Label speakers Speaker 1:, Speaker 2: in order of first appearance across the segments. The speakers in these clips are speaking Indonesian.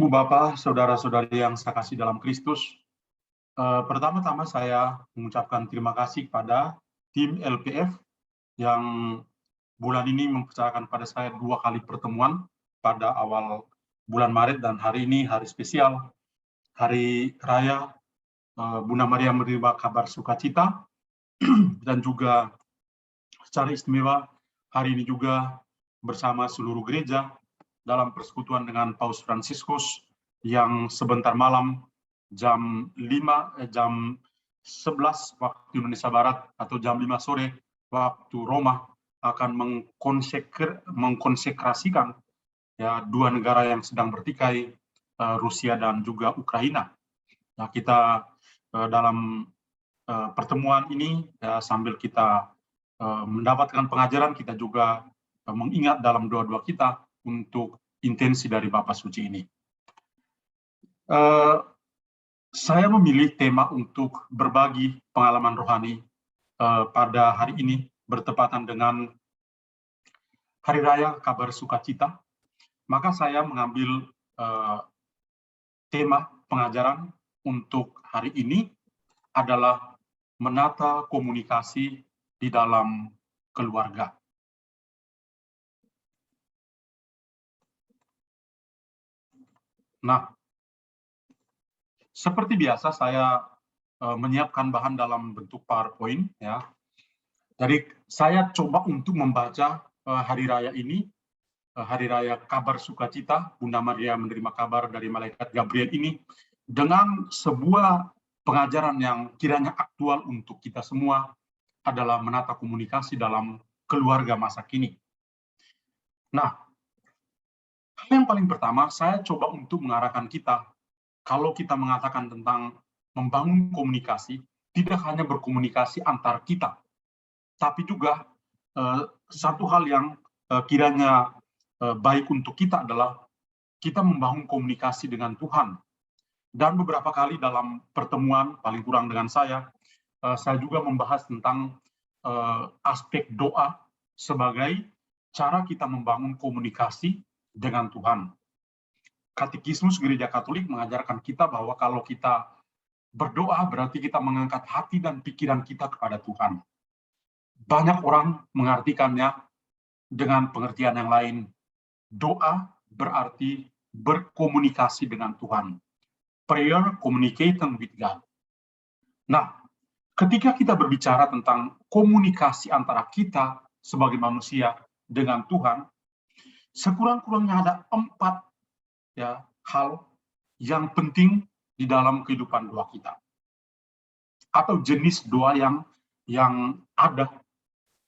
Speaker 1: Ibu Bapak, saudara-saudari yang saya kasih dalam Kristus, pertama-tama saya mengucapkan terima kasih kepada tim LPF yang bulan ini mempercayakan pada saya 2 kali pertemuan pada awal bulan Maret dan hari ini hari spesial, Hari Raya Bunda Maria menerima kabar sukacita, dan juga secara istimewa hari ini juga bersama seluruh gereja dalam persekutuan dengan Paus Fransiskus yang sebentar malam jam 11 waktu Indonesia Barat atau jam 5 sore waktu Roma akan mengkonsekrasikan ya 2 negara yang sedang bertikai, Rusia dan juga Ukraina. Nah, kita dalam pertemuan ini ya, sambil kita mendapatkan pengajaran, kita juga mengingat dalam doa-doa kita untuk intensi dari Bapa Suci ini. Saya memilih tema untuk berbagi pengalaman rohani pada hari ini bertepatan dengan Hari Raya Kabar Sukacita. Maka saya mengambil tema pengajaran untuk hari ini adalah menata komunikasi di dalam keluarga. Nah, seperti biasa saya menyiapkan bahan dalam bentuk PowerPoint ya. Jadi saya coba untuk membaca hari raya ini, hari raya kabar sukacita Bunda Maria menerima kabar dari malaikat Gabriel ini dengan sebuah pengajaran yang kiranya aktual untuk kita semua, adalah menata komunikasi dalam keluarga masa kini. Nah, hal yang paling pertama saya coba untuk mengarahkan kita, kalau kita mengatakan tentang membangun komunikasi, tidak hanya berkomunikasi antar kita, tapi juga satu hal yang kiranya baik untuk kita adalah kita membangun komunikasi dengan Tuhan. Dan beberapa kali dalam pertemuan, paling kurang dengan saya juga membahas tentang aspek doa sebagai cara kita membangun komunikasi dengan Tuhan. Katekismus Gereja Katolik mengajarkan kita bahwa kalau kita berdoa berarti kita mengangkat hati dan pikiran kita kepada Tuhan. Banyak orang mengartikannya dengan pengertian yang lain. Doa berarti berkomunikasi dengan Tuhan. Prayer communicating with God. Nah, ketika kita berbicara tentang komunikasi antara kita sebagai manusia dengan Tuhan, sekurang-kurangnya ada 4 ya, hal yang penting di dalam kehidupan doa kita. Atau jenis doa yang ada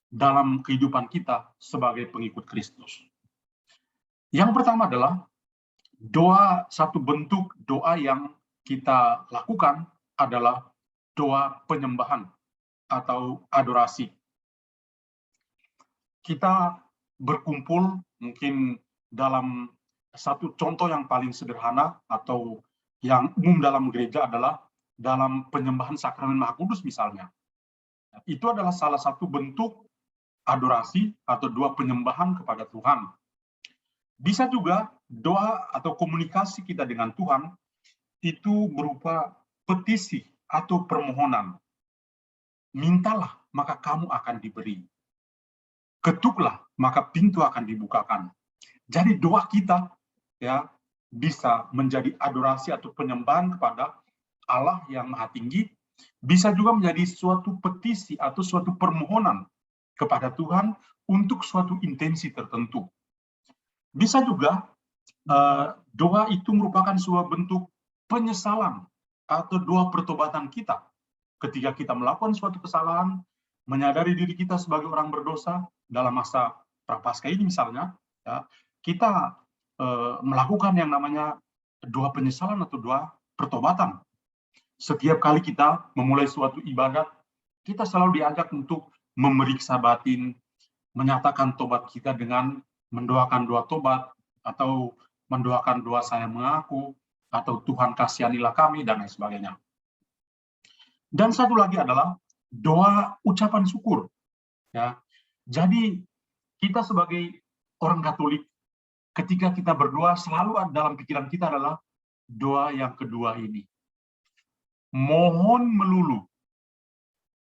Speaker 1: dalam kehidupan kita sebagai pengikut Kristus. Yang pertama adalah satu bentuk doa yang kita lakukan adalah doa penyembahan atau adorasi. Kita berkumpul mungkin dalam satu contoh yang paling sederhana atau yang umum dalam gereja adalah dalam penyembahan sakramen Maha Kudus misalnya. Itu adalah salah satu bentuk adorasi atau doa penyembahan kepada Tuhan. Bisa juga doa atau komunikasi kita dengan Tuhan itu berupa petisi atau permohonan. Mintalah, maka kamu akan diberi. Ketuklah, maka pintu akan dibukakan. Jadi doa kita ya bisa menjadi adorasi atau penyembahan kepada Allah yang Maha Tinggi, bisa juga menjadi suatu petisi atau suatu permohonan kepada Tuhan untuk suatu intensi tertentu. Bisa juga doa itu merupakan sebuah bentuk penyesalan atau doa pertobatan kita. Ketika kita melakukan suatu kesalahan, menyadari diri kita sebagai orang berdosa dalam masa Prapaskah ini misalnya, ya, kita melakukan yang namanya doa penyesalan atau doa pertobatan. Setiap kali kita memulai suatu ibadat, kita selalu diajak untuk memeriksa batin, menyatakan tobat kita dengan mendoakan doa tobat, atau mendoakan doa saya mengaku, atau Tuhan kasihanilah kami, dan lain sebagainya. Dan satu lagi adalah doa ucapan syukur. Ya. Jadi kita sebagai orang Katolik ketika kita berdoa selalu ada dalam pikiran kita adalah doa yang kedua ini. Mohon melulu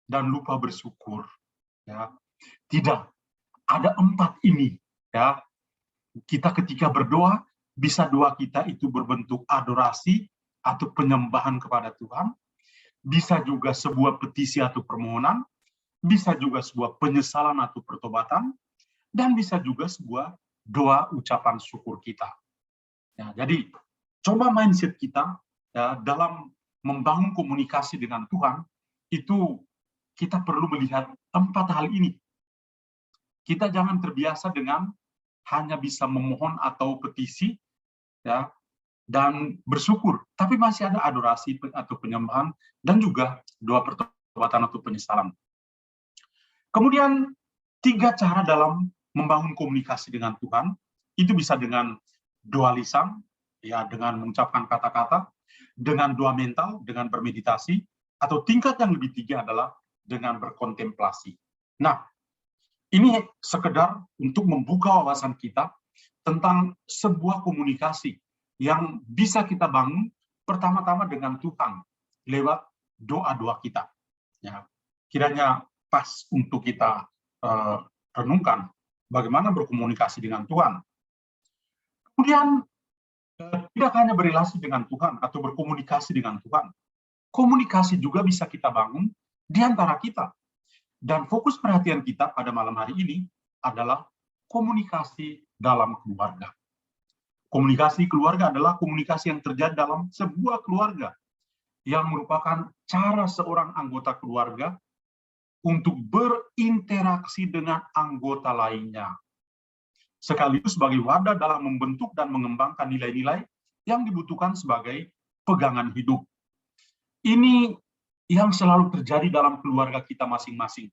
Speaker 1: dan lupa bersyukur. Ya. Tidak, ada 4 ini. Ya. Kita ketika berdoa, bisa doa kita itu berbentuk adorasi atau penyembahan kepada Tuhan, bisa juga sebuah petisi atau permohonan, bisa juga sebuah penyesalan atau pertobatan, dan bisa juga sebuah doa ucapan syukur kita. Ya, jadi coba mindset kita ya, dalam membangun komunikasi dengan Tuhan, itu kita perlu melihat 4 hal ini. Kita jangan terbiasa dengan hanya bisa memohon atau petisi, ya, dan bersyukur, tapi masih ada adorasi atau penyembahan, dan juga doa pertobatan atau penyesalan. Kemudian 3 cara dalam membangun komunikasi dengan Tuhan, itu bisa dengan doa lisan, ya, dengan mengucapkan kata-kata, dengan doa mental, dengan bermeditasi, atau tingkat yang lebih tinggi adalah dengan berkontemplasi. Nah, ini sekedar untuk membuka wawasan kita tentang sebuah komunikasi yang bisa kita bangun pertama-tama dengan Tuhan lewat doa-doa kita. Ya, kiranya pas untuk kita renungkan bagaimana berkomunikasi dengan Tuhan. Kemudian tidak hanya berrelasi dengan Tuhan atau berkomunikasi dengan Tuhan, komunikasi juga bisa kita bangun di antara kita. Dan fokus perhatian kita pada malam hari ini adalah komunikasi dalam keluarga. Komunikasi keluarga adalah komunikasi yang terjadi dalam sebuah keluarga, yang merupakan cara seorang anggota keluarga untuk berinteraksi dengan anggota lainnya, sekaligus sebagai wadah dalam membentuk dan mengembangkan nilai-nilai yang dibutuhkan sebagai pegangan hidup. Ini yang selalu terjadi dalam keluarga kita masing-masing.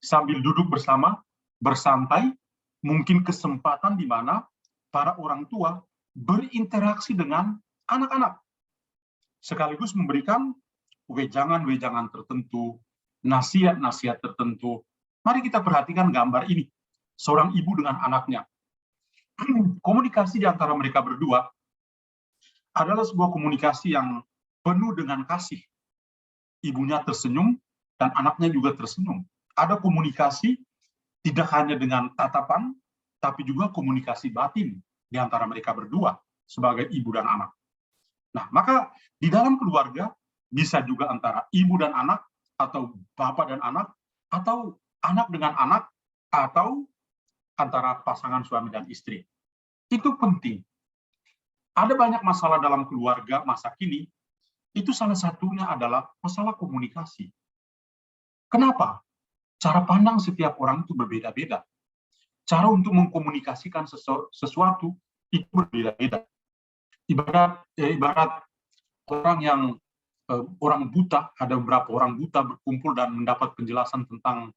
Speaker 1: Sambil duduk bersama, bersantai, mungkin kesempatan di mana para orang tua berinteraksi dengan anak-anak, sekaligus memberikan wejangan-wejangan tertentu, nasihat-nasihat tertentu. Mari kita perhatikan gambar ini. Seorang ibu dengan anaknya. Komunikasi di antara mereka berdua adalah sebuah komunikasi yang penuh dengan kasih. Ibunya tersenyum dan anaknya juga tersenyum. Ada komunikasi tidak hanya dengan tatapan, tapi juga komunikasi batin di antara mereka berdua sebagai ibu dan anak. Nah, maka di dalam keluarga bisa juga antara ibu dan anak, atau bapak dan anak, atau anak dengan anak, atau antara pasangan suami dan istri. Itu penting. Ada banyak masalah dalam keluarga masa kini, itu salah satunya adalah masalah komunikasi. Kenapa? Cara pandang setiap orang itu berbeda-beda. Cara untuk mengkomunikasikan sesuatu itu berbeda-beda. Ibarat orang yang orang buta, ada beberapa orang buta berkumpul dan mendapat penjelasan tentang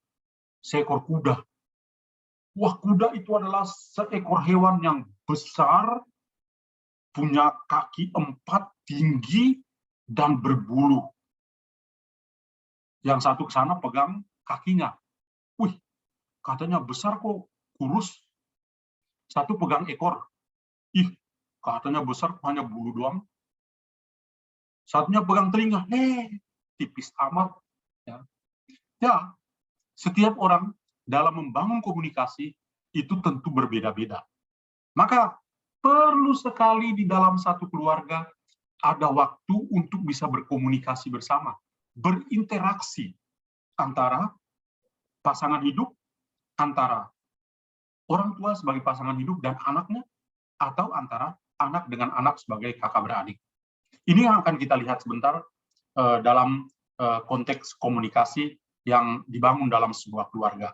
Speaker 1: seekor kuda. Wah, kuda itu adalah seekor hewan yang besar, punya kaki 4, tinggi, dan berbulu. Yang satu ke sana pegang kakinya. Wih, katanya besar kok, kurus. Satu pegang ekor. Ih, katanya besar kok hanya bulu doang. Satunya pegang telinga. Tipis amat. Ya, setiap orang dalam membangun komunikasi itu tentu berbeda-beda. Maka perlu sekali di dalam satu keluarga ada waktu untuk bisa berkomunikasi bersama, berinteraksi antara pasangan hidup, antara orang tua sebagai pasangan hidup dan anaknya, atau antara anak dengan anak sebagai kakak beradik. Ini yang akan kita lihat sebentar dalam konteks komunikasi yang dibangun dalam sebuah keluarga.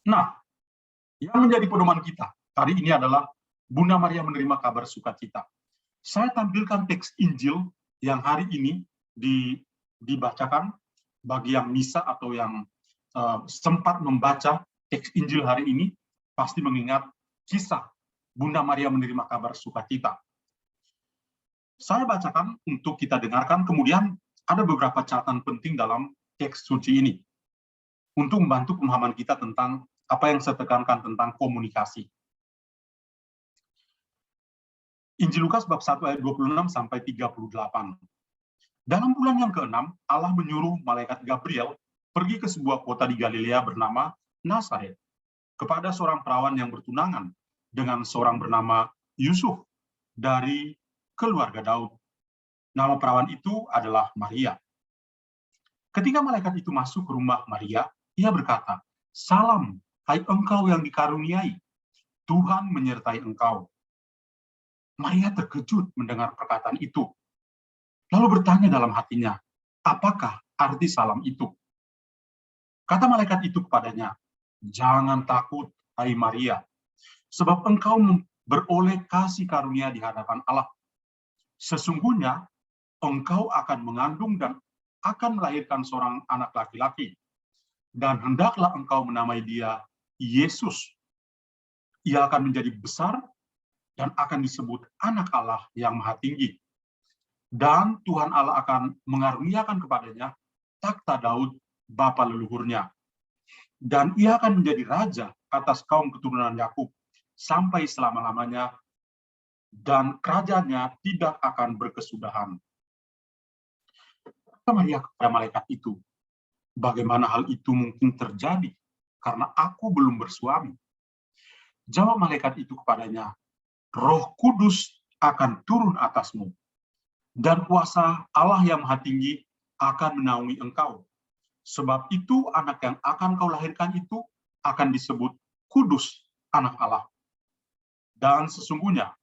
Speaker 1: Nah, yang menjadi pedoman kita hari ini adalah Bunda Maria menerima kabar sukacita. Saya tampilkan teks Injil yang hari ini dibacakan bagi yang misa atau yang sempat membaca teks Injil hari ini, pasti mengingat kisah Bunda Maria menerima kabar sukacita. Saya bacakan untuk kita dengarkan, kemudian ada beberapa catatan penting dalam teks suci ini untuk membantu pemahaman kita tentang apa yang saya tekankan tentang komunikasi. Injil Lukas bab 1 ayat 26 sampai 38. Dalam bulan yang ke-6, Allah menyuruh malaikat Gabriel pergi ke sebuah kota di Galilea bernama Nazaret, kepada seorang perawan yang bertunangan dengan seorang bernama Yusuf dari keluarga Daud. Nama perawan itu adalah Maria. Ketika malaikat itu masuk ke rumah Maria, ia berkata, "Salam, hai engkau yang dikaruniai, Tuhan menyertai engkau." Maria terkejut mendengar perkataan itu, lalu bertanya dalam hatinya, apakah arti salam itu? Kata malaikat itu kepadanya, "Jangan takut, hai Maria, sebab engkau beroleh kasih karunia di hadapan Allah. Sesungguhnya engkau akan mengandung dan akan melahirkan seorang anak laki-laki, dan hendaklah engkau menamai dia Yesus. Ia akan menjadi besar dan akan disebut Anak Allah yang Maha Tinggi. Dan Tuhan Allah akan mengaruniakan kepadanya takhta Daud, bapa leluhurnya. Dan ia akan menjadi raja atas kaum keturunan Yakub sampai selama-lamanya, dan kerajaannya tidak akan berkesudahan." Kata Maria kepada malaikat itu, "Bagaimana hal itu mungkin terjadi, karena aku belum bersuami?" Jawab malaikat itu kepadanya, "Roh Kudus akan turun atasmu, dan kuasa Allah yang Maha Tinggi akan menaungi engkau. Sebab itu anak yang akan kau lahirkan itu akan disebut Kudus, Anak Allah. Dan sesungguhnya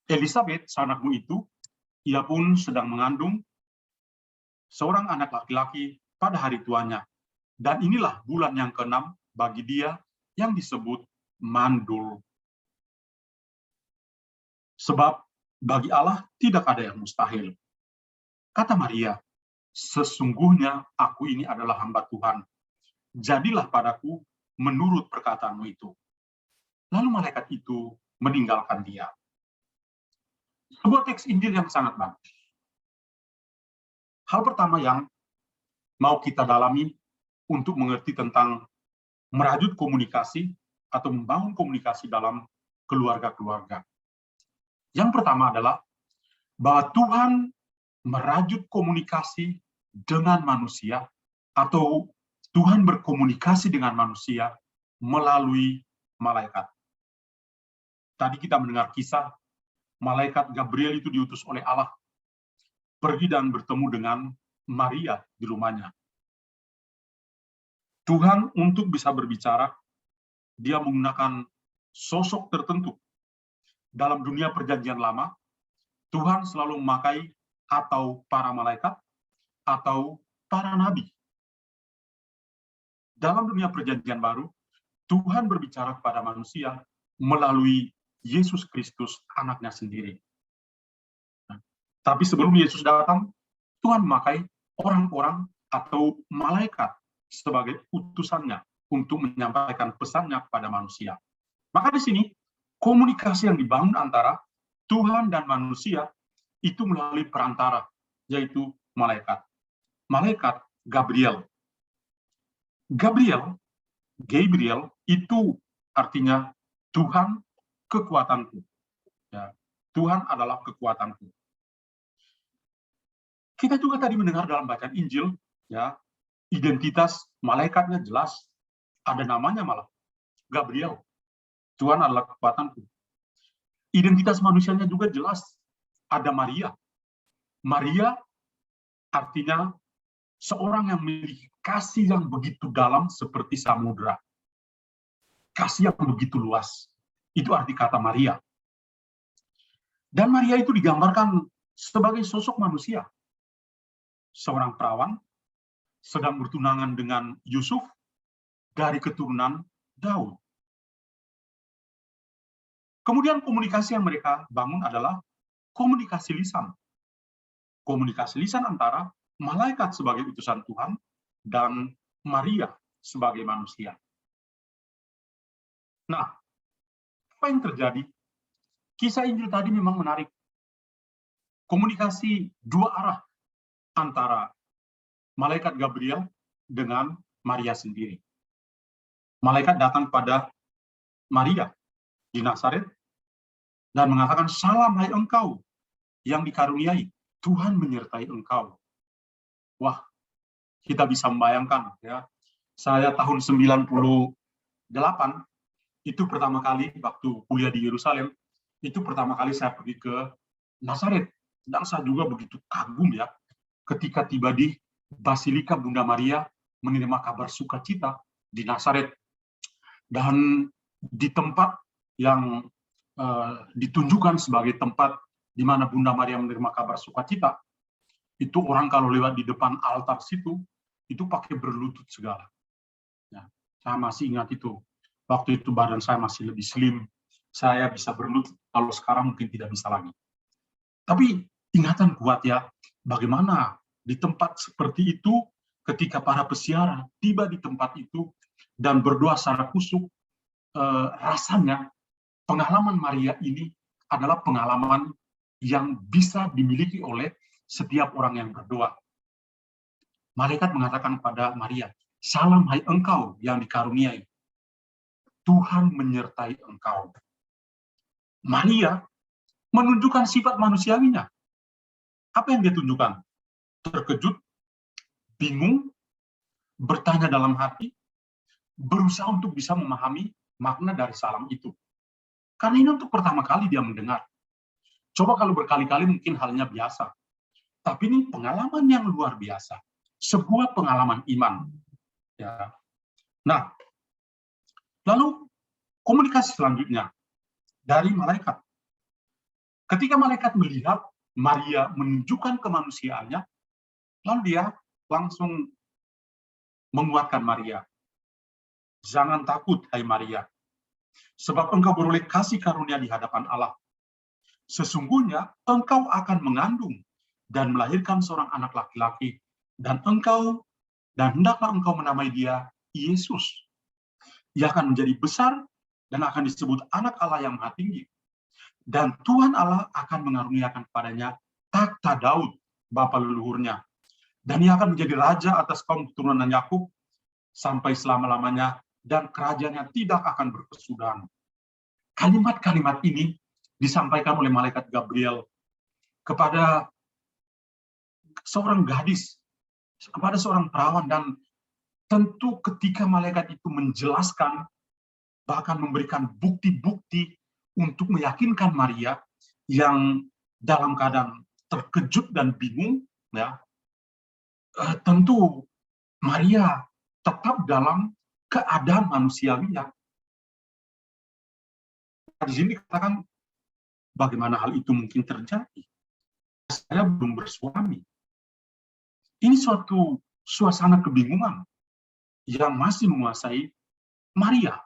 Speaker 1: Elisabet, sanakmu itu, ia pun sedang mengandung seorang anak laki-laki pada hari tuanya. Dan inilah bulan yang ke-6 bagi dia yang disebut mandul. Sebab bagi Allah tidak ada yang mustahil." Kata Maria, "Sesungguhnya aku ini adalah hamba Tuhan. Jadilah padaku menurut perkataanmu itu." Lalu malaikat itu meninggalkan dia. Sebuah teks Injil yang sangat bagus. Hal pertama yang mau kita dalami untuk mengerti tentang merajut komunikasi atau membangun komunikasi dalam keluarga-keluarga. Yang pertama adalah bahwa Tuhan merajut komunikasi dengan manusia, atau Tuhan berkomunikasi dengan manusia melalui malaikat. Tadi kita mendengar kisah malaikat Gabriel itu diutus oleh Allah pergi dan bertemu dengan Maria di rumahnya. Tuhan untuk bisa berbicara, dia menggunakan sosok tertentu. Dalam dunia perjanjian lama, Tuhan selalu memakai atau para malaikat atau para nabi. Dalam dunia perjanjian baru, Tuhan berbicara kepada manusia melalui Yesus Kristus, anaknya sendiri. Tapi sebelum Yesus datang, Tuhan memakai orang-orang atau malaikat sebagai utusannya untuk menyampaikan pesannya kepada manusia. Maka di sini, komunikasi yang dibangun antara Tuhan dan manusia itu melalui perantara, yaitu malaikat. Malaikat Gabriel. Gabriel itu artinya Tuhan kekuatanku. Ya, Tuhan adalah kekuatanku. Kita juga tadi mendengar dalam bacaan Injil, ya, identitas malaikatnya jelas, ada namanya malah, Gabriel. Tuhan adalah kekuatanku. Identitas manusianya juga jelas, ada Maria. Maria artinya seorang yang memiliki kasih yang begitu dalam seperti samudera. Kasih yang begitu luas. Itu arti kata Maria. Dan Maria itu digambarkan sebagai sosok manusia. Seorang perawan sedang bertunangan dengan Yusuf dari keturunan Daud. Kemudian komunikasi yang mereka bangun adalah komunikasi lisan. Komunikasi lisan antara malaikat sebagai utusan Tuhan dan Maria sebagai manusia. Nah, apa yang terjadi? Kisah Injil tadi memang menarik. Komunikasi dua arah antara malaikat Gabriel dengan Maria sendiri. Malaikat datang pada Maria di Nazaret dan mengatakan, salam hai engkau yang dikaruniai, Tuhan menyertai engkau. Wah, kita bisa membayangkan ya. Saya tahun 98 itu pertama kali waktu kuliah di Yerusalem, itu pertama kali saya pergi ke Nazaret. Dan saya juga begitu kagum ya ketika tiba di Basilika Bunda Maria menerima kabar sukacita di Nazaret. Dan di tempat yang ditunjukkan sebagai tempat di mana Bunda Maria menerima kabar sukacita, itu orang kalau lewat di depan altar situ, itu pakai berlutut segala. Ya, saya masih ingat itu. Waktu itu badan saya masih lebih slim, saya bisa berlutut, kalau sekarang mungkin tidak bisa lagi. Tapi ingatan kuat ya, bagaimana di tempat seperti itu, ketika para pesiara tiba di tempat itu, dan berdoa secara khusyuk, rasanya pengalaman Maria ini adalah pengalaman yang bisa dimiliki oleh setiap orang yang berdoa. Malaikat mengatakan kepada Maria, salam hai engkau yang dikaruniai, Tuhan menyertai engkau. Maria menunjukkan sifat manusiawinya. Apa yang dia tunjukkan? Terkejut, bingung, bertanya dalam hati, berusaha untuk bisa memahami makna dari salam itu. Karena ini untuk pertama kali dia mendengar. Coba kalau berkali-kali mungkin halnya biasa. Tapi ini pengalaman yang luar biasa. Sebuah pengalaman iman. Ya. Nah, lalu komunikasi selanjutnya dari malaikat. Ketika malaikat melihat Maria menunjukkan kemanusiaannya, lalu dia langsung menguatkan Maria. Jangan takut, hai Maria, sebab engkau beroleh kasih karunia di hadapan Allah. Sesungguhnya engkau akan mengandung dan melahirkan seorang anak laki-laki, dan hendaklah engkau menamai dia Yesus. Ia akan menjadi besar dan akan disebut anak Allah yang Maha Tinggi. Dan Tuhan Allah akan mengaruniakan kepadanya takhta Daud, bapa leluhurnya. Dan ia akan menjadi raja atas kaum keturunan Yakub sampai selama-lamanya, dan kerajaannya tidak akan berkesudahan. Kalimat-kalimat ini disampaikan oleh malaikat Gabriel kepada seorang gadis, kepada seorang perawan, dan tentu ketika malaikat itu menjelaskan, bahkan memberikan bukti-bukti untuk meyakinkan Maria yang dalam keadaan terkejut dan bingung, ya, tentu Maria tetap dalam keadaan manusiawinya. Di sini dikatakan, bagaimana hal itu mungkin terjadi? Saya belum bersuami. Ini suatu suasana kebingungan yang masih menguasai Maria.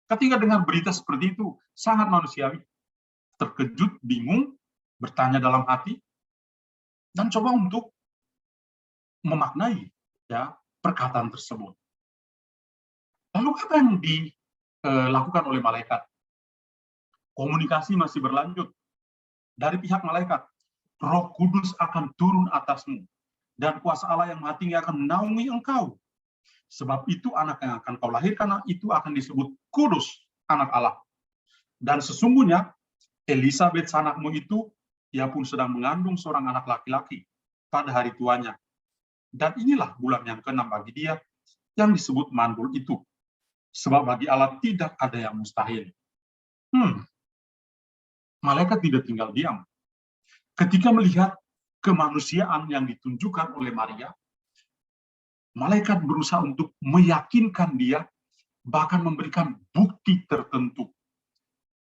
Speaker 1: Ketika dengar berita seperti itu, sangat manusiawi. Terkejut, bingung, bertanya dalam hati, dan coba untuk memaknai ya perkataan tersebut. Lalu apa yang dilakukan oleh malaikat? Komunikasi masih berlanjut. Dari pihak malaikat, Roh Kudus akan turun atasmu, dan kuasa Allah yang Maha Tinggi akan menaungi engkau. Sebab itu anak yang akan kau lahirkan itu akan disebut kudus, anak Allah. Dan sesungguhnya Elisabet sanakmu itu, ia pun sedang mengandung seorang anak laki-laki pada hari tuanya. Dan inilah bulan yang ke-6 bagi dia, yang disebut mandul itu. Sebab bagi Allah tidak ada yang mustahil. Malaikat tidak tinggal diam. Ketika melihat kemanusiaan yang ditunjukkan oleh Maria, malaikat berusaha untuk meyakinkan dia, bahkan memberikan bukti tertentu.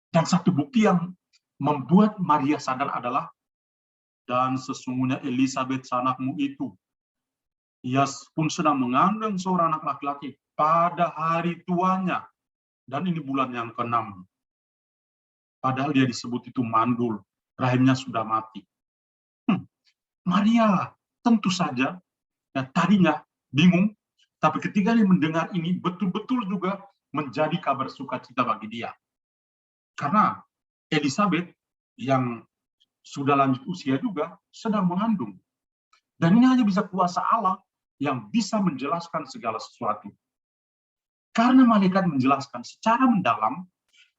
Speaker 1: Dan satu bukti yang membuat Maria sadar adalah, dan sesungguhnya Elisabet sanakmu itu, ia pun sedang mengandung seorang anak laki-laki pada hari tuanya, dan ini bulan yang ke-6. Padahal dia disebut itu mandul, rahimnya sudah mati. Maria tentu saja tadinya bingung, tapi ketika dia mendengar ini, betul-betul juga menjadi kabar sukacita bagi dia. Karena Elisabet yang sudah lanjut usia juga sedang mengandung. Dan ini hanya bisa kuasa Allah yang bisa menjelaskan segala sesuatu. Karena malaikat menjelaskan secara mendalam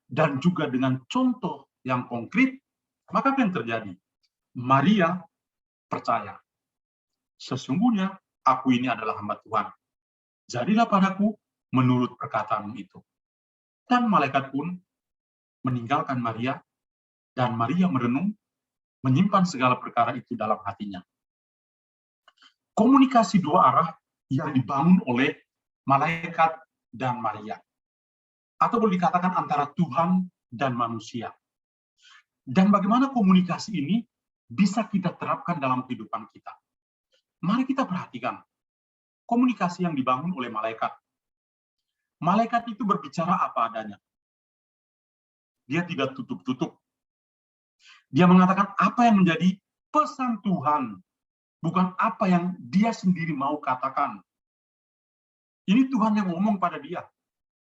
Speaker 1: dan juga dengan contoh yang konkret, maka apa yang terjadi? Maria percaya. Sesungguhnya aku ini adalah hamba Tuhan. Jadilah padaku menurut perkataanmu itu. Dan malaikat pun meninggalkan Maria, dan Maria merenung, menyimpan segala perkara itu dalam hatinya. Komunikasi dua arah yang dibangun oleh malaikat dan Maria. Atau boleh dikatakan antara Tuhan dan manusia. Dan bagaimana komunikasi ini bisa kita terapkan dalam kehidupan kita. Mari kita perhatikan komunikasi yang dibangun oleh malaikat. Malaikat itu berbicara apa adanya. Dia tidak tutup-tutup. Dia mengatakan apa yang menjadi pesan Tuhan, bukan apa yang dia sendiri mau katakan. Ini Tuhan yang ngomong pada dia.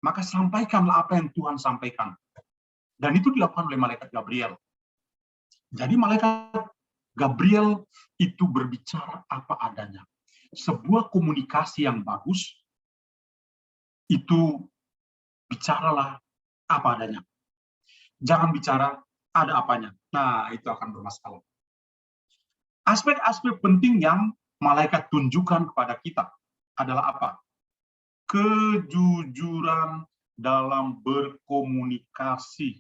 Speaker 1: Maka sampaikanlah apa yang Tuhan sampaikan. Dan itu dilakukan oleh malaikat Gabriel. Jadi malaikat Gabriel itu berbicara apa adanya. Sebuah komunikasi yang bagus, itu bicaralah apa adanya. Jangan bicara ada apanya. Nah, itu akan bermasalah. Aspek-aspek penting yang malaikat tunjukkan kepada kita adalah apa? Kejujuran dalam berkomunikasi.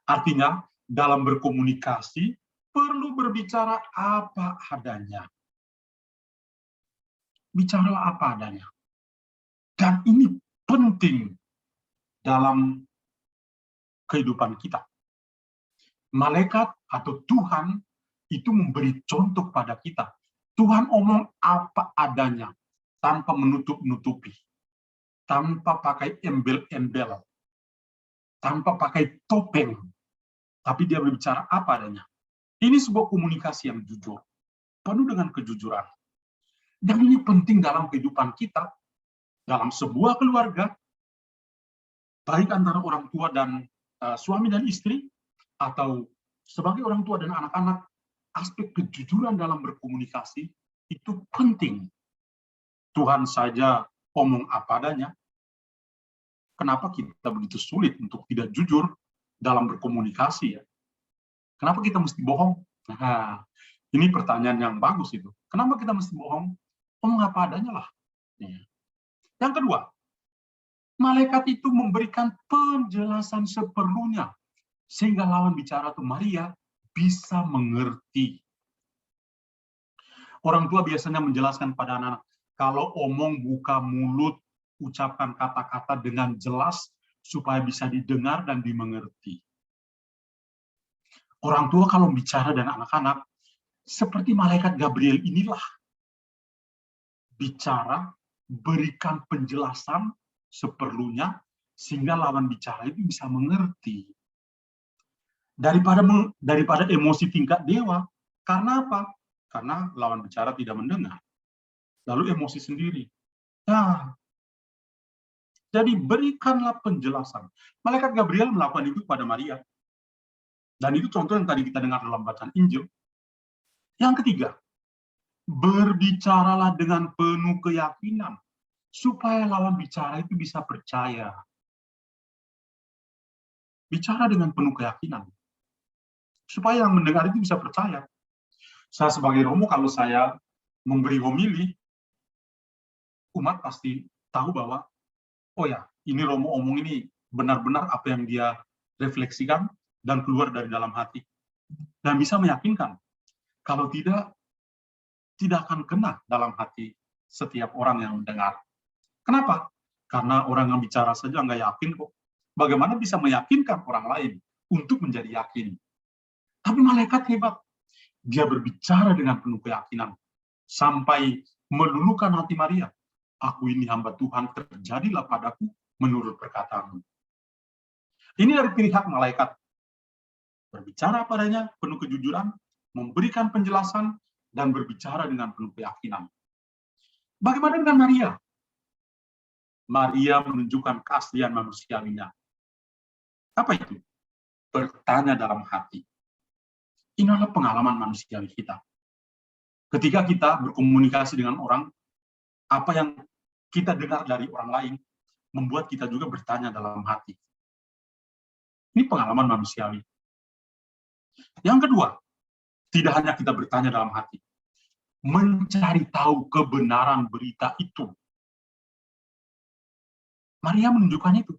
Speaker 1: Artinya, dalam berkomunikasi perlu berbicara apa adanya. Bicaralah apa adanya. Dan ini penting dalam kehidupan kita. Malaikat atau Tuhan itu memberi contoh pada kita. Tuhan omong apa adanya, tanpa menutup-nutupi. Tanpa pakai embel-embel, tanpa pakai topeng, tapi dia berbicara apa adanya. Ini sebuah komunikasi yang jujur, penuh dengan kejujuran. Dan ini penting dalam kehidupan kita, dalam sebuah keluarga, baik antara orang tua dan suami dan istri, atau sebagai orang tua dan anak-anak, aspek kejujuran dalam berkomunikasi itu penting. Tuhan saja omong apa adanya, kenapa kita begitu sulit untuk tidak jujur dalam berkomunikasi ya? Kenapa kita mesti bohong? Nah, ini pertanyaan yang bagus itu. Kenapa kita mesti bohong? Omong apa adanya lah. Yang kedua, malaikat itu memberikan penjelasan seperlunya, sehingga lawan bicara itu Maria bisa mengerti. Orang tua biasanya menjelaskan pada anak-anak, kalau omong buka mulut, ucapkan kata-kata dengan jelas supaya bisa didengar dan dimengerti. Orang tua kalau bicara dengan anak-anak, seperti malaikat Gabriel inilah. Bicara, berikan penjelasan seperlunya, sehingga lawan bicara itu bisa mengerti. Daripada emosi tingkat dewa, karena apa? Karena lawan bicara tidak mendengar. Lalu emosi sendiri. Nah, jadi berikanlah penjelasan. Malaikat Gabriel melakukan itu kepada Maria. Dan itu contoh yang tadi kita dengar dalam bacaan Injil. Yang ketiga, berbicaralah dengan penuh keyakinan, supaya lawan bicara itu bisa percaya. Bicara dengan penuh keyakinan, supaya yang mendengar itu bisa percaya. Saya sebagai romo, kalau saya memberi homili, umat pasti tahu bahwa, oh ya, ini romo omong ini benar-benar apa yang dia refleksikan dan keluar dari dalam hati. Dan bisa meyakinkan. Kalau tidak akan kena dalam hati setiap orang yang mendengar. Kenapa? Karena orang yang bicara saja nggak yakin kok. Bagaimana bisa meyakinkan orang lain untuk menjadi yakin? Tapi malaikat hebat. Dia berbicara dengan penuh keyakinan. Sampai meluluhkan hati Maria. Aku ini hamba Tuhan, terjadilah padaku menurut perkataanmu. Ini dari pihak malaikat. Berbicara padanya penuh kejujuran, memberikan penjelasan, dan berbicara dengan penuh keyakinan. Bagaimana dengan Maria? Maria menunjukkan keaslian manusiawinya. Apa itu? Bertanya dalam hati. Ini adalah pengalaman manusiawi kita. Ketika kita berkomunikasi dengan orang, apa yang kita dengar dari orang lain membuat kita juga bertanya dalam hati. Ini pengalaman manusiawi. Yang kedua, tidak hanya kita bertanya dalam hati, mencari tahu kebenaran berita itu. Maria menunjukkan itu.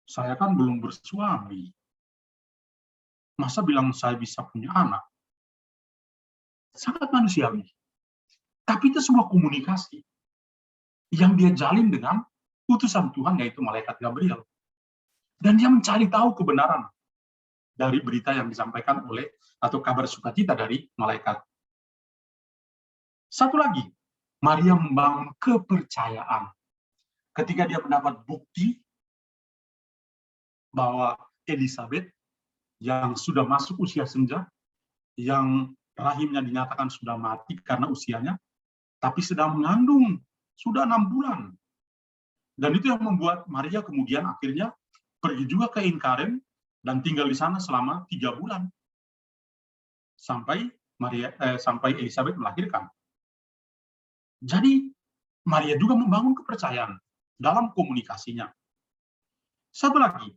Speaker 1: Saya kan belum bersuami. Masa bilang saya bisa punya anak? Sangat manusiawi. Tapi itu sebuah komunikasi yang dia jalin dengan utusan Tuhan, yaitu malaikat Gabriel. Dan dia mencari tahu kebenaran dari berita yang disampaikan oleh, atau kabar sukacita dari malaikat. Satu lagi, Maria membangun kepercayaan. Ketika dia mendapat bukti bahwa Elizabeth yang sudah masuk usia senja, yang rahimnya dinyatakan sudah mati karena usianya, tapi sedang mengandung, sudah 6 bulan. Dan itu yang membuat Maria kemudian akhirnya pergi juga ke Inkaren dan tinggal di sana selama 3 bulan. Sampai Elizabeth melahirkan. Jadi Maria juga membangun kepercayaan dalam komunikasinya. Satu lagi,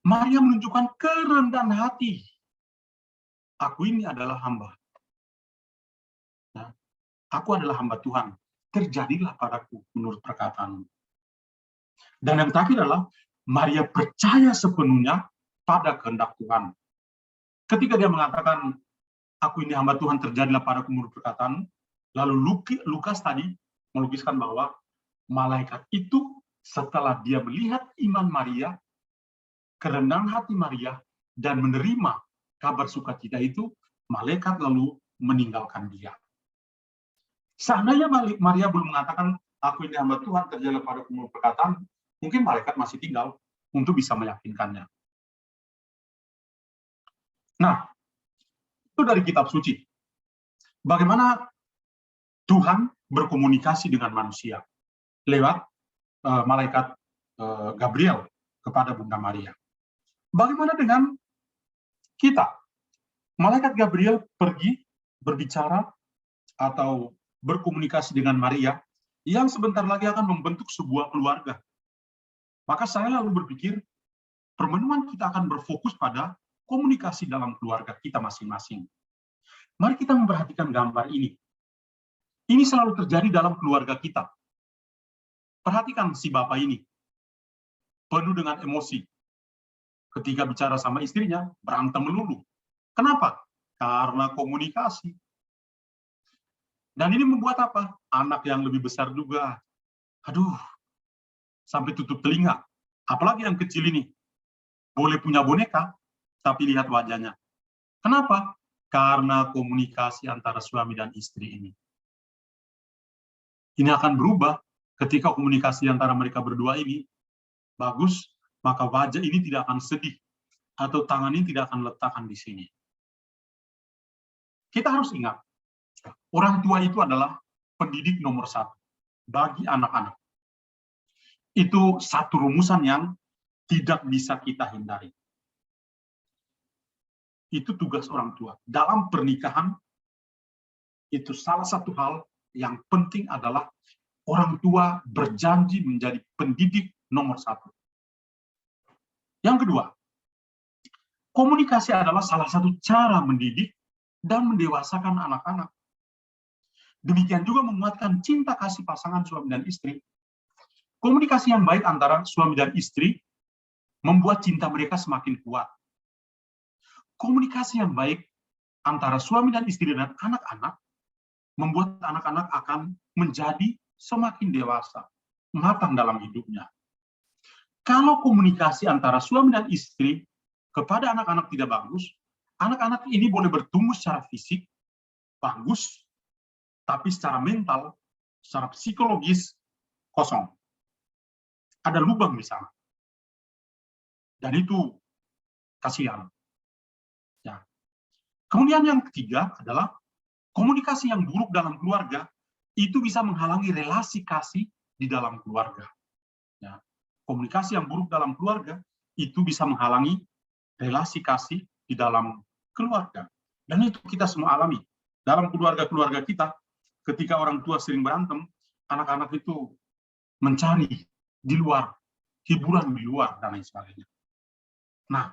Speaker 1: Maria menunjukkan kerendahan hati. Aku ini adalah hamba. Nah, aku adalah hamba Tuhan. Terjadilah padaku menurut perkataanmu. Dan yang terakhir adalah Maria percaya sepenuhnya pada kehendak Tuhan. Ketika dia mengatakan, aku ini hamba Tuhan, terjadilah padaku menurut perkataanmu, lalu Lukas tadi melukiskan bahwa malaikat itu setelah dia melihat iman Maria, kerendahan hati Maria, dan menerima kabar sukacita itu, malaikat lalu meninggalkan dia. Seandainya Maria belum mengatakan, aku ini hamba Tuhan, terjadilah padaku menurut perkataan, mungkin malaikat masih tinggal untuk bisa meyakinkannya. Nah, itu dari kitab suci. Bagaimana Tuhan berkomunikasi dengan manusia lewat malaikat Gabriel kepada Bunda Maria. Bagaimana dengan kita? Malaikat Gabriel pergi berbicara atau berkomunikasi dengan Maria yang sebentar lagi akan membentuk sebuah keluarga. Maka saya lalu berpikir, permenuan kita akan berfokus pada komunikasi dalam keluarga kita masing-masing. Mari kita memperhatikan gambar ini. Ini selalu terjadi dalam keluarga kita. Perhatikan si bapak ini, penuh dengan emosi. Ketika bicara sama istrinya, berantem melulu. Kenapa? Karena komunikasi. Dan ini membuat apa? Anak yang lebih besar juga. Aduh, sampai tutup telinga. Apalagi yang kecil ini. Boleh punya boneka, tapi lihat wajahnya. Kenapa? Karena komunikasi antara suami dan istri ini. Ini akan berubah ketika komunikasi antara mereka berdua ini bagus, maka wajah ini tidak akan sedih, atau tangan ini tidak akan letakkan di sini. Kita harus ingat, orang tua itu adalah pendidik nomor 1 bagi anak-anak. Itu satu rumusan yang tidak bisa kita hindari. Itu tugas orang tua. Dalam pernikahan, itu salah satu hal yang penting adalah orang tua berjanji menjadi pendidik nomor 1. Yang kedua, komunikasi adalah salah satu cara mendidik dan mendewasakan anak-anak. Demikian juga menguatkan cinta kasih pasangan suami dan istri. Komunikasi yang baik antara suami dan istri membuat cinta mereka semakin kuat. Komunikasi yang baik antara suami dan istri dan anak-anak membuat anak-anak akan menjadi semakin dewasa, matang dalam hidupnya. Kalau komunikasi antara suami dan istri kepada anak-anak tidak bagus, anak-anak ini boleh bertumbuh secara fisik bagus, tapi secara mental, secara psikologis kosong. Ada lubang di sana. Dan itu kasihan. Ya. Kemudian yang ketiga adalah komunikasi yang buruk dalam keluarga itu bisa menghalangi relasi kasih di dalam keluarga. Ya. Komunikasi yang buruk dalam keluarga itu bisa menghalangi relasi kasih di dalam keluarga. Dan itu kita semua alami. Dalam keluarga-keluarga kita, ketika orang tua sering berantem, anak-anak itu mencari di luar, hiburan di luar, dan lain sebagainya. Nah,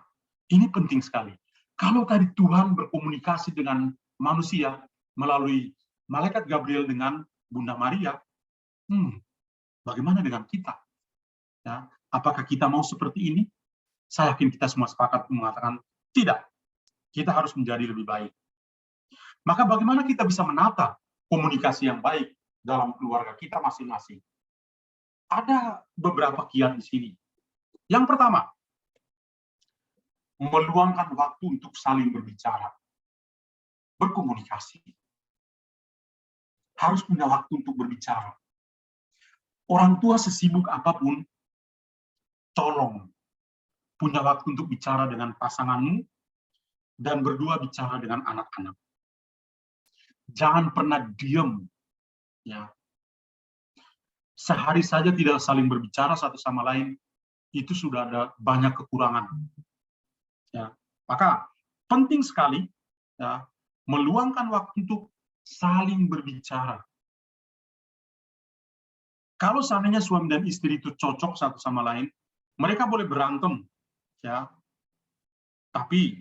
Speaker 1: Ini penting sekali. Kalau tadi Tuhan berkomunikasi dengan manusia melalui malaikat Gabriel dengan Bunda Maria, bagaimana dengan kita? Ya, apakah kita mau seperti ini? Saya yakin kita semua sepakat mengatakan tidak. Kita harus menjadi lebih baik. Maka bagaimana kita bisa menata komunikasi yang baik dalam keluarga kita masing-masing? Ada beberapa kiat di sini. Yang pertama, meluangkan waktu untuk saling berbicara, berkomunikasi. Harus punya waktu untuk berbicara. Orang tua sesibuk apapun, tolong punya waktu untuk bicara dengan pasanganmu dan berdua bicara dengan anak-anak. Jangan pernah diam, ya. Sehari saja tidak saling berbicara satu sama lain, itu sudah ada banyak kekurangan. Ya, maka penting sekali ya, meluangkan waktu untuk saling berbicara. Kalau seandainya suami dan istri itu cocok satu sama lain, mereka boleh berantem, ya. Tapi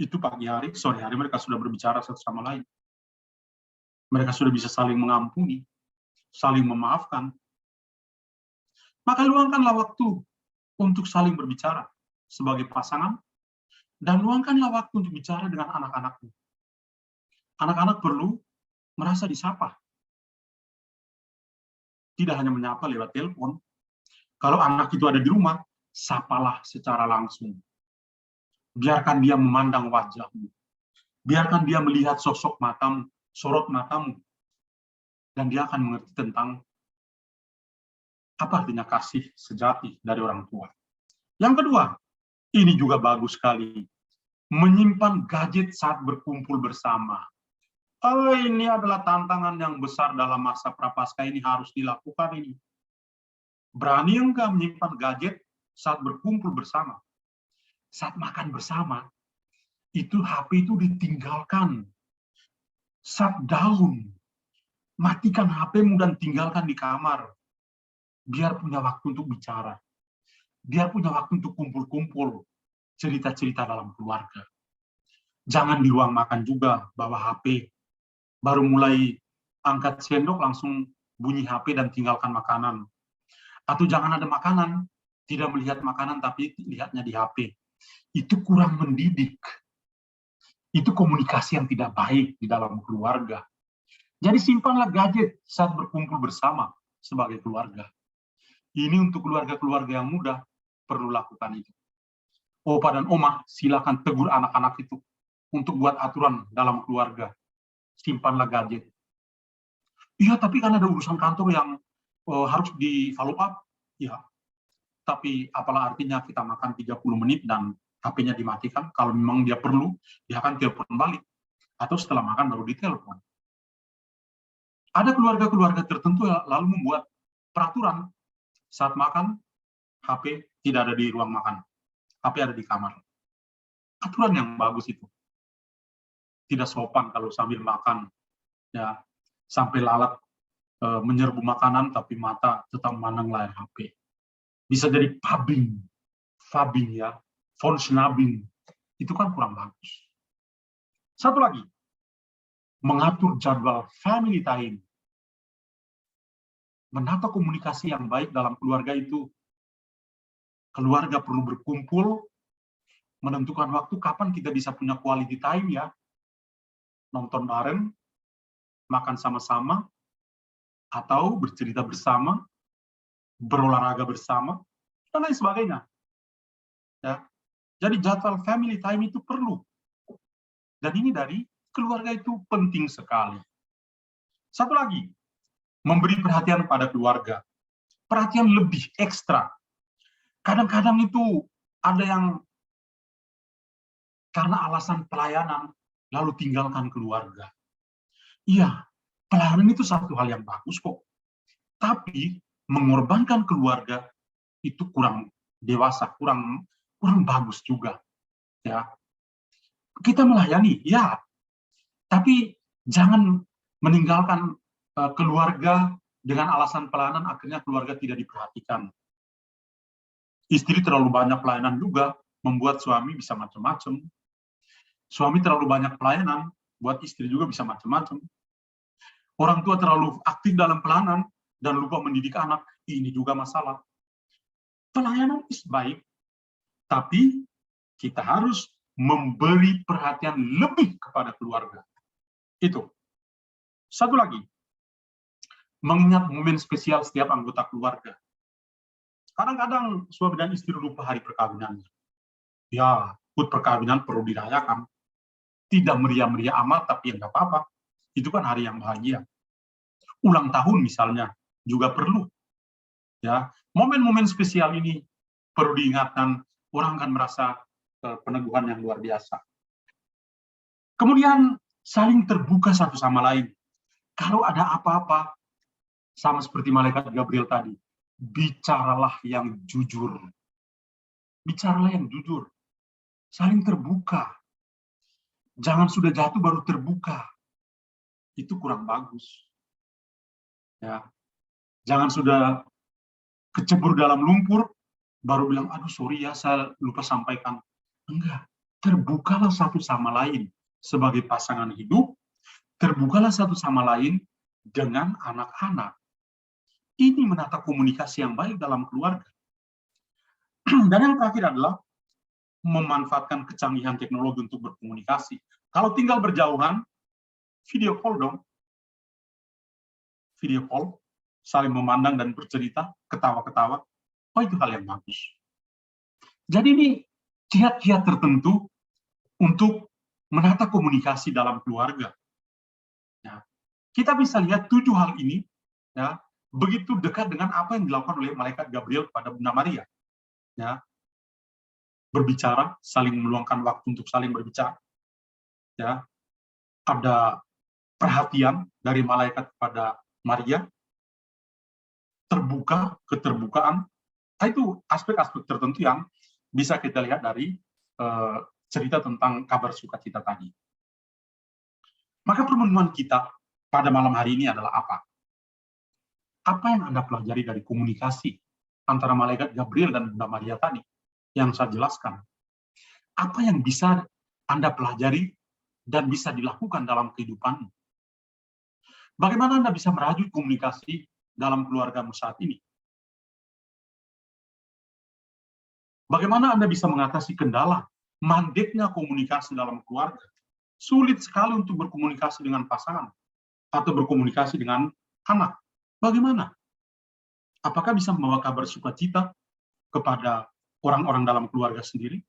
Speaker 1: itu pagi hari, sore hari mereka sudah berbicara satu sama lain. Mereka sudah bisa saling mengampuni, saling memaafkan. Maka luangkanlah waktu untuk saling berbicara sebagai pasangan, dan luangkanlah waktu untuk bicara dengan anak-anakmu. Anak-anak perlu merasa disapa. Tidak hanya menyapa lewat telepon. Kalau anak itu ada di rumah, sapalah secara langsung. Biarkan dia memandang wajahmu. Biarkan dia melihat sosok matamu, sorot matamu. Dan dia akan mengerti tentang apa artinya kasih sejati dari orang tua. Yang kedua, ini juga bagus sekali. Menyimpan gadget saat berkumpul bersama. Oh, ini adalah tantangan yang besar dalam masa prapaskah ini, harus dilakukan ini. Berani enggak menyimpan gadget saat berkumpul bersama? Saat makan bersama, itu HP itu ditinggalkan. Shut down. Matikan HP-mu dan tinggalkan di kamar. Biar punya waktu untuk bicara. Biar punya waktu untuk kumpul-kumpul. Cerita-cerita dalam keluarga. Jangan di ruang makan juga bawa HP. Baru mulai angkat sendok langsung bunyi HP dan tinggalkan makanan. Atau jangan ada makanan, tidak melihat makanan tapi lihatnya di HP. Itu kurang mendidik. Itu komunikasi yang tidak baik di dalam keluarga. Jadi simpanlah gadget saat berkumpul bersama sebagai keluarga. Ini untuk keluarga-keluarga yang muda perlu lakukan itu. Opa dan oma silakan tegur anak-anak itu untuk buat aturan dalam keluarga. Simpanlah gadget. Iya, tapi kan ada urusan kantor yang harus di follow up. Ya, tapi apalah artinya kita makan 30 menit dan HP-nya dimatikan. Kalau memang dia perlu, dia akan telepon balik. Atau setelah makan baru ditelepon. Ada keluarga-keluarga tertentu yang lalu membuat peraturan saat makan, HP tidak ada di ruang makan. HP ada di kamar. Aturan yang bagus itu. Tidak sopan kalau sambil makan, ya, sampai lalat menyerbu makanan tapi mata tetap memandang layar HP. Bisa jadi fubbing ya, phone-snubbing. Itu kan kurang bagus. Satu lagi, mengatur jadwal family time. Menata komunikasi yang baik dalam keluarga itu. Keluarga perlu berkumpul, menentukan waktu kapan kita bisa punya quality time ya. Nonton bareng, makan sama-sama, atau bercerita bersama, berolahraga bersama, dan lain sebagainya. Ya. Jadi jadwal family time itu perlu. Dan ini dari keluarga itu penting sekali. Satu lagi, memberi perhatian pada keluarga. Perhatian lebih ekstra. Kadang-kadang itu ada yang karena alasan pelayanan, lalu tinggalkan keluarga. Iya, pelayanan itu satu hal yang bagus kok. Tapi mengorbankan keluarga itu kurang dewasa, kurang bagus juga. Ya, kita melayani, ya, tapi jangan meninggalkan keluarga dengan alasan pelayanan, akhirnya keluarga tidak diperhatikan. Istri terlalu banyak pelayanan juga, membuat suami bisa macam-macam. Suami terlalu banyak pelayanan, buat istri juga bisa macam-macam. Orang tua terlalu aktif dalam pelayanan dan lupa mendidik anak, ini juga masalah. Pelayanan is baik, tapi kita harus memberi perhatian lebih kepada keluarga. Itu. Satu lagi, mengingat momen spesial setiap anggota keluarga. Kadang-kadang suami dan istri lupa hari perkawinannya. Ya, HUT perkawinan perlu dirayakan. Tidak meriah-meriah amat, tapi ya nggak apa-apa. Itu kan hari yang bahagia. Ulang tahun misalnya juga perlu. Ya, momen-momen spesial ini perlu diingatkan. Orang akan merasa peneguhan yang luar biasa. Kemudian saling terbuka satu sama lain. Kalau ada apa-apa, sama seperti malaikat Gabriel tadi, bicaralah yang jujur. Bicaralah yang jujur. Saling terbuka. Jangan sudah jatuh baru terbuka. Itu kurang bagus. Ya. Jangan sudah kecebur dalam lumpur, baru bilang, aduh sorry ya, saya lupa sampaikan. Enggak. Terbukalah satu sama lain sebagai pasangan hidup, terbukalah satu sama lain dengan anak-anak. Ini menata komunikasi yang baik dalam keluarga. Dan yang terakhir adalah memanfaatkan kecanggihan teknologi untuk berkomunikasi. Kalau tinggal berjauhan, video call dong. Video call, saling memandang dan bercerita, ketawa-ketawa. Oh, itu hal yang bagus. Jadi ini kiat-kiat tertentu untuk menata komunikasi dalam keluarga. Ya. Kita bisa lihat 7 hal ini ya, begitu dekat dengan apa yang dilakukan oleh malaikat Gabriel kepada Bunda Maria. Ya. Berbicara, saling meluangkan waktu untuk saling berbicara. Ya. Ada perhatian dari malaikat kepada Maria, terbuka, keterbukaan. Nah, itu aspek-aspek tertentu yang bisa kita lihat dari cerita tentang kabar sukacita tadi. Maka permenungan kita pada malam hari ini adalah apa? Apa yang Anda pelajari dari komunikasi antara malaikat Gabriel dan Bunda Maria tadi yang saya jelaskan? Apa yang bisa Anda pelajari dan bisa dilakukan dalam kehidupanmu? Bagaimana Anda bisa merajut komunikasi dalam keluargamu saat ini? Bagaimana Anda bisa mengatasi kendala mandeknya komunikasi dalam keluarga? Sulit sekali untuk berkomunikasi dengan pasangan atau berkomunikasi dengan anak. Bagaimana? Apakah bisa membawa kabar sukacita kepada orang-orang dalam keluarga sendiri?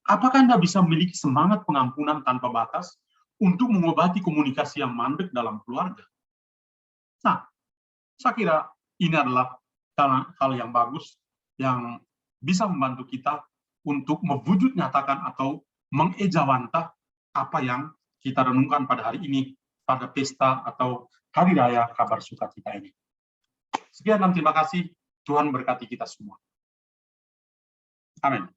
Speaker 1: Apakah Anda bisa memiliki semangat pengampunan tanpa batas untuk mengobati komunikasi yang mandek dalam keluarga? Nah, saya kira ini adalah hal yang bagus yang bisa membantu kita untuk mewujud nyatakan atau mengejawantah apa yang kita renungkan pada hari ini, pada pesta atau hari raya kabar sukacita ini. Sekian dan terima kasih. Tuhan berkati kita semua. Amin.